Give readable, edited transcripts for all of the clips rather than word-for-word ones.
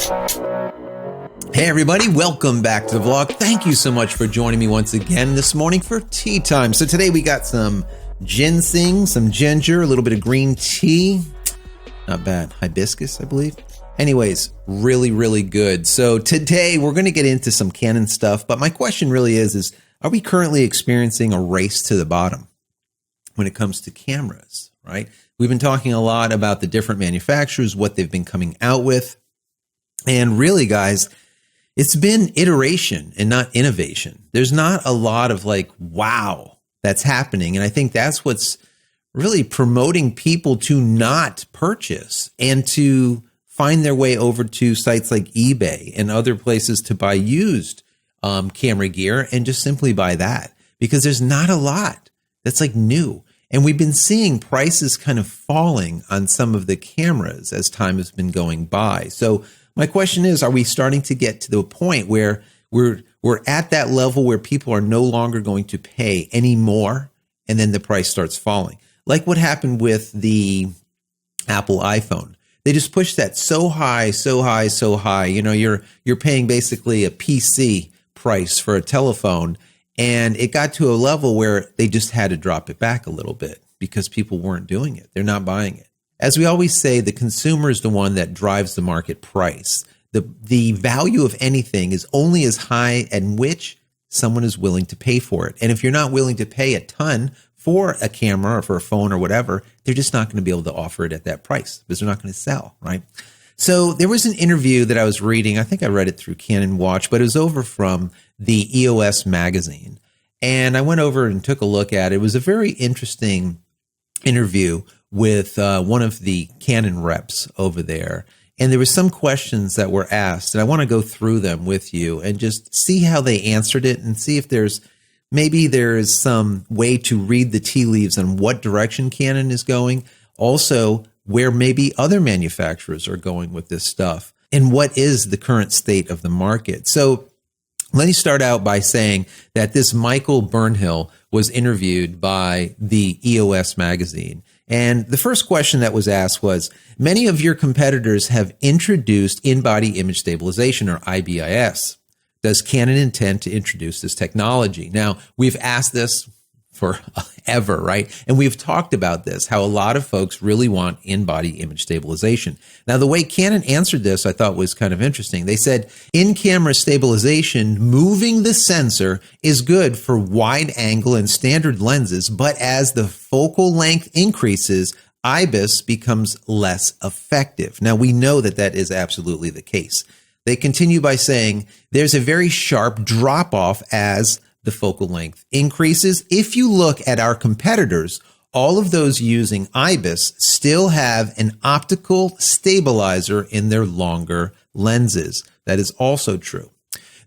Hey everybody, welcome back to the vlog. Thank you so much for joining me once again this morning for tea time. So today we got some ginseng, some ginger, a little bit of green tea. Not bad. Hibiscus, I believe. Anyways, really good. So today we're going to get into some Canon stuff, but my question really is are we currently experiencing a race to the bottom when it comes to cameras, right? We've been talking a lot about the different manufacturers, what they've been coming out with. And really, guys, it's been iteration and not innovation. There's not a lot of wow, that's happening. And I think that's what's really promoting people to not purchase and to find their way over to sites like eBay and other places to buy used camera gear and just simply buy that, because there's not a lot that's new. And we've been seeing prices kind of falling on some of the cameras as time has been going by. So my question is, are we starting to get to the point where we're at that level where people are no longer going to pay any more and then the price starts falling? Like what happened with the Apple iPhone. They just pushed that so high. You know, you're paying basically a PC price for a telephone, and it got to a level where they just had to drop it back a little bit because people weren't doing it. They're not buying it. As we always say, the consumer is the one that drives the market price. The value of anything is only as high at which someone is willing to pay for it. And if you're not willing to pay a ton for a camera or for a phone or whatever, they're just not going to be able to offer it at that price because they're not going to sell, right? So there was an interview that I was reading. I think I read it through Canon Watch, but it was over from the EOS magazine. And I went over and took a look at it. It was a very interesting interview with one of the Canon reps over there. And there were some questions that were asked, and I want to go through them with you and just see how they answered it and see if there's some way to read the tea leaves on what direction Canon is going. Also, where maybe other manufacturers are going with this stuff and what is the current state of the market. So let me start out by saying that this Michael Burnhill was interviewed by the EOS magazine. And the first question that was asked was, many of your competitors have introduced in-body image stabilization, or IBIS. Does Canon intend to introduce this technology? Now, we've asked this forever, right? And we've talked about this, how a lot of folks really want in-body image stabilization. Now, the way Canon answered this, I thought was kind of interesting. They said, in-camera stabilization, moving the sensor is good for wide angle and standard lenses, but as the focal length increases, IBIS becomes less effective. Now, we know that that is absolutely the case. They continue by saying, there's a very sharp drop-off as the focal length increases. If you look at our competitors, all of those using IBIS still have an optical stabilizer in their longer lenses. That is also true.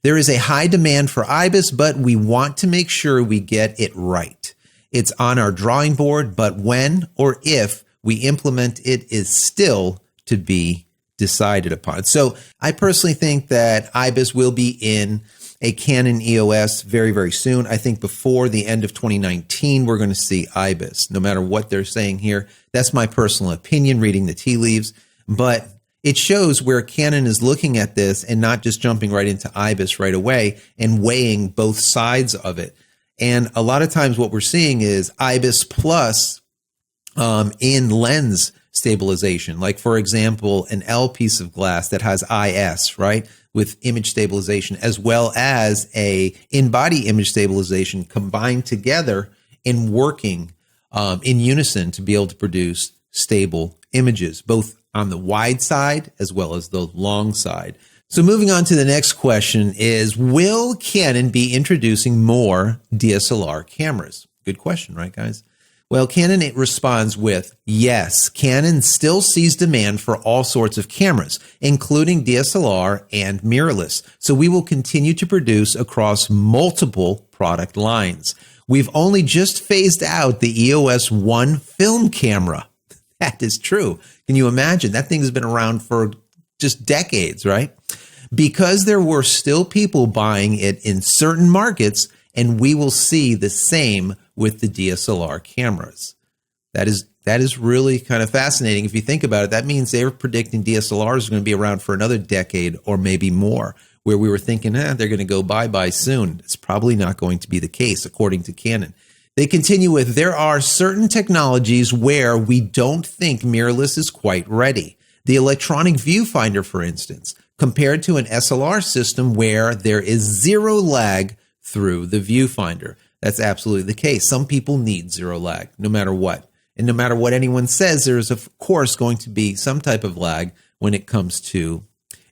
There is a high demand for IBIS, but we want to make sure we get it right. It's on our drawing board, but when or if we implement it is still to be decided upon. So I personally think that IBIS will be in a Canon EOS very soon. I think before the end of 2019, we're going to see IBIS, no matter what they're saying here. That's my personal opinion, reading the tea leaves. But it shows where Canon is looking at this and not just jumping right into IBIS right away and weighing both sides of it. And a lot of times what we're seeing is IBIS plus in lens stabilization. Like, for example, an L piece of glass that has IS, right, with image stabilization, as well as a in-body image stabilization combined together and working in unison to be able to produce stable images, both on the wide side as well as the long side. So moving on to the next question is, will Canon be introducing more DSLR cameras? Good question, right, guys? Well, Canon responds with, yes, Canon still sees demand for all sorts of cameras, including DSLR and mirrorless. So we will continue to produce across multiple product lines. We've only just phased out the EOS 1 film camera. That is true. Can you imagine? That thing has been around for just decades, right? Because there were still people buying it in certain markets, and we will see the same with the DSLR cameras. That is That is really kind of fascinating. If you think about it, that means they were predicting DSLRs are going to be around for another decade or maybe more, where we were thinking, they're going to go bye-bye soon. It's probably not going to be the case, according to Canon. They continue with, there are certain technologies where we don't think mirrorless is quite ready. The electronic viewfinder, for instance, compared to an SLR system where there is zero lag through the viewfinder. That's absolutely the case. Some people need zero lag, no matter what. And no matter what anyone says, there's, of course, going to be some type of lag when it comes to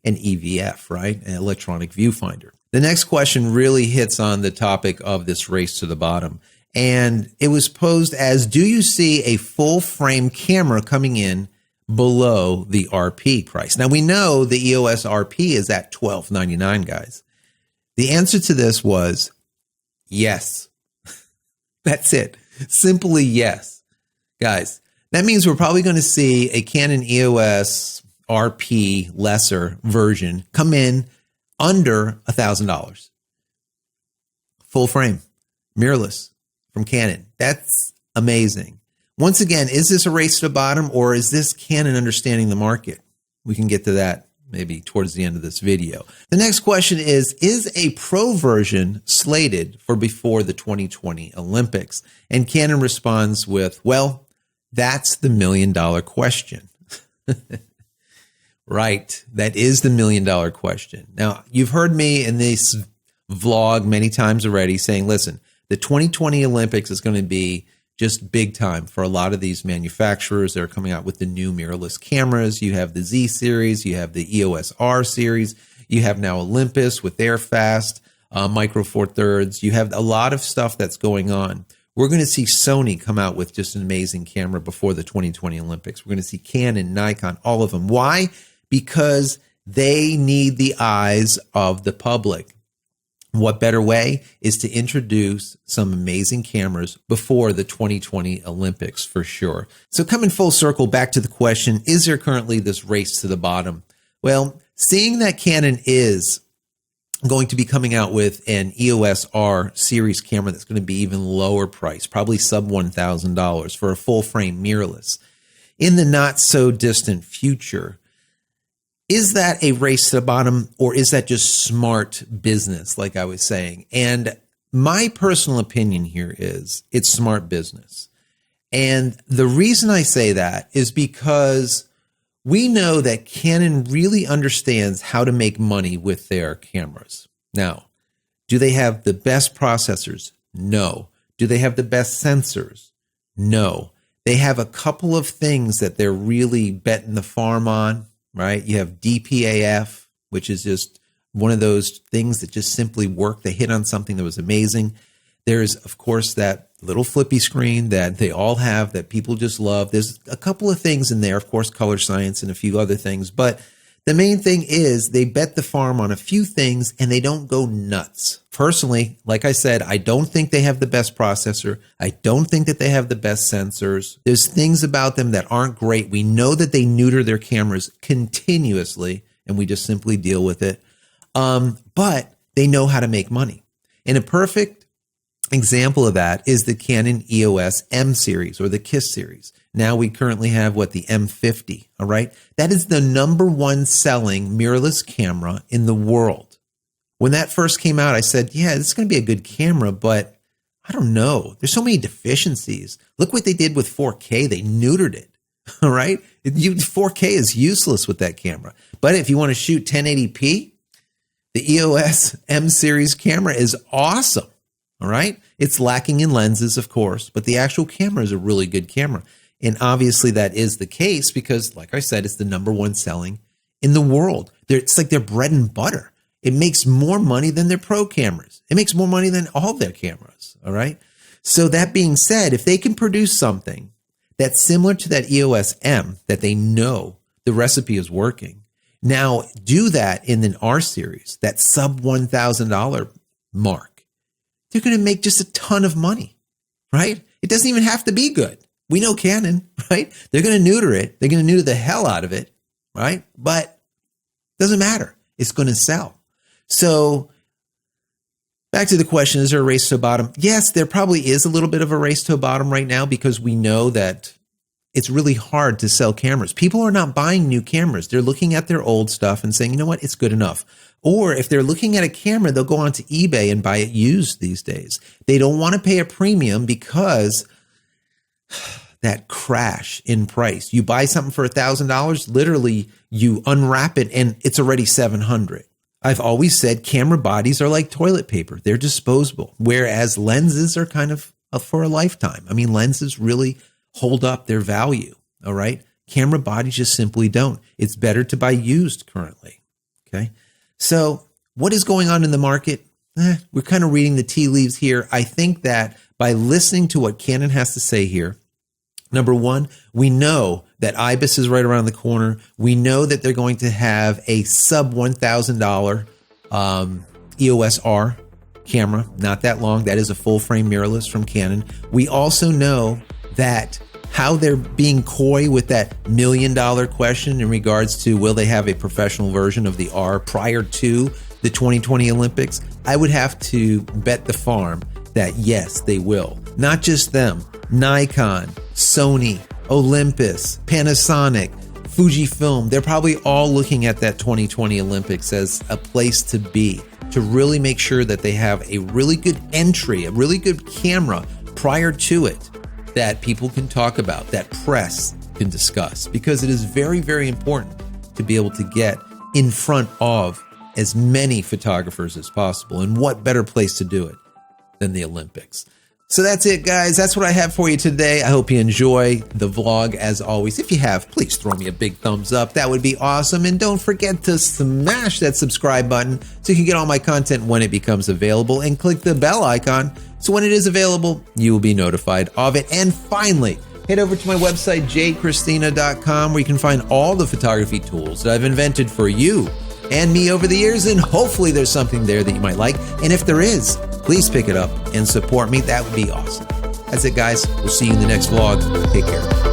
an EVF, right? An electronic viewfinder. The next question really hits on the topic of this race to the bottom. And it was posed as, do you see a full frame camera coming in below the RP price? Now, we know the EOS RP is at $1299, guys. The answer to this was yes. That's it. Simply yes. Guys, that means we're probably going to see a Canon EOS RP lesser version come in under $1,000. Full frame, mirrorless from Canon. That's amazing. Once again, is this a race to the bottom, or is this Canon understanding the market? We can get to that maybe towards the end of this video. The next question is a Pro version slated for before the 2020 Olympics? And Canon responds with, well, that's the $1 million question. Right. That is the $1 million question. Now, you've heard me in this vlog many times already saying, listen, the 2020 Olympics is going to be just big time for a lot of these manufacturers that are coming out with the new mirrorless cameras. You have the Z series, you have the EOS R series, you have now Olympus with their fast micro four thirds. You have a lot of stuff that's going on. We're going to see Sony come out with just an amazing camera before the 2020 Olympics. We're going to see Canon, Nikon, all of them. Why? Because they need the eyes of the public. What better way is to introduce some amazing cameras before the 2020 Olympics for sure. So coming full circle back to the question, is there currently this race to the bottom? Well, seeing that Canon is going to be coming out with an EOS R series camera that's going to be even lower price, probably sub $1,000 for a full frame mirrorless in the not so distant future. Is that a race to the bottom, or is that just smart business, like I was saying? And my personal opinion here is it's smart business. And the reason I say that is because we know that Canon really understands how to make money with their cameras. Now, do they have the best processors? No. Do they have the best sensors? No. They have a couple of things that they're really betting the farm on, right? You have DPAF, which is just one of those things that just simply work. They hit on something that was amazing. There's, of course, that little flippy screen that they all have that people just love. There's a couple of things in there, of course, color science and a few other things. But the main thing is they bet the farm on a few things and they don't go nuts. Personally, like I said, I don't think they have the best processor. I don't think that they have the best sensors. There's things about them that aren't great. We know that they neuter their cameras continuously and we just simply deal with it. But they know how to make money. And a perfect example of that is the Canon EOS M series or the KISS series. Now we currently have the M50, all right? That is the #1 selling mirrorless camera in the world. When that first came out, I said, yeah, this is going to be a good camera, but I don't know. There's so many deficiencies. Look what they did with 4K. They neutered it, all right? 4K is useless with that camera. But if you want to shoot 1080p, the EOS M series camera is awesome. All right. It's lacking in lenses, of course, but the actual camera is a really good camera. And obviously that is the case because, like I said, it's the #1 selling in the world. It's like their bread and butter. It makes more money than their pro cameras. It makes more money than all their cameras. All right. So that being said, if they can produce something that's similar to that EOS M that they know the recipe is working, now do that in an R series, that sub $1,000 mark. They're going to make just a ton of money, right? It doesn't even have to be good. We know Canon, right? They're going to neuter it. They're going to neuter the hell out of it, right? But it doesn't matter. It's going to sell. So back to the question, is there a race to the bottom? Yes, there probably is a little bit of a race to the bottom right now because we know that it's really hard to sell cameras. People are not buying new cameras. They're looking at their old stuff and saying, you know what, it's good enough. Or if they're looking at a camera, they'll go onto eBay and buy it used these days. They don't want to pay a premium because that crash in price. You buy something for $1,000, literally you unwrap it and it's already $700. I've always said camera bodies are like toilet paper. They're disposable, whereas lenses are kind of for a lifetime. I mean, lenses really hold up their value, all right? Camera bodies just simply don't. It's better to buy used currently, okay? So what is going on in the market? We're kind of reading the tea leaves here. I think that by listening to what Canon has to say here, number one, we know that IBIS is right around the corner. We know that they're going to have a sub $1,000 EOS R camera, not that long. That is a full frame mirrorless from Canon. We also know that how they're being coy with that $1 million question in regards to will they have a professional version of the R prior to the 2020 Olympics, I would have to bet the farm that yes, they will. Not just them, Nikon, Sony, Olympus, Panasonic, Fujifilm, they're probably all looking at that 2020 Olympics as a place to be, to really make sure that they have a really good entry, a really good camera prior to it that people can talk about, that press can discuss, because it is very, very important to be able to get in front of as many photographers as possible. And what better place to do it than the Olympics? So that's it, guys. That's what I have for you today. I hope you enjoy the vlog as always. If you have, please throw me a big thumbs up. That would be awesome. And don't forget to smash that subscribe button so you can get all my content when it becomes available, and click the bell icon so when it is available, you will be notified of it. And finally, head over to my website, JCristina.com, where you can find all the photography tools that I've invented for you and me over the years, and hopefully there's something there that you might like. And if there is, please pick it up and support me. That would be awesome. That's it, guys. We'll see you in the next vlog. Take care.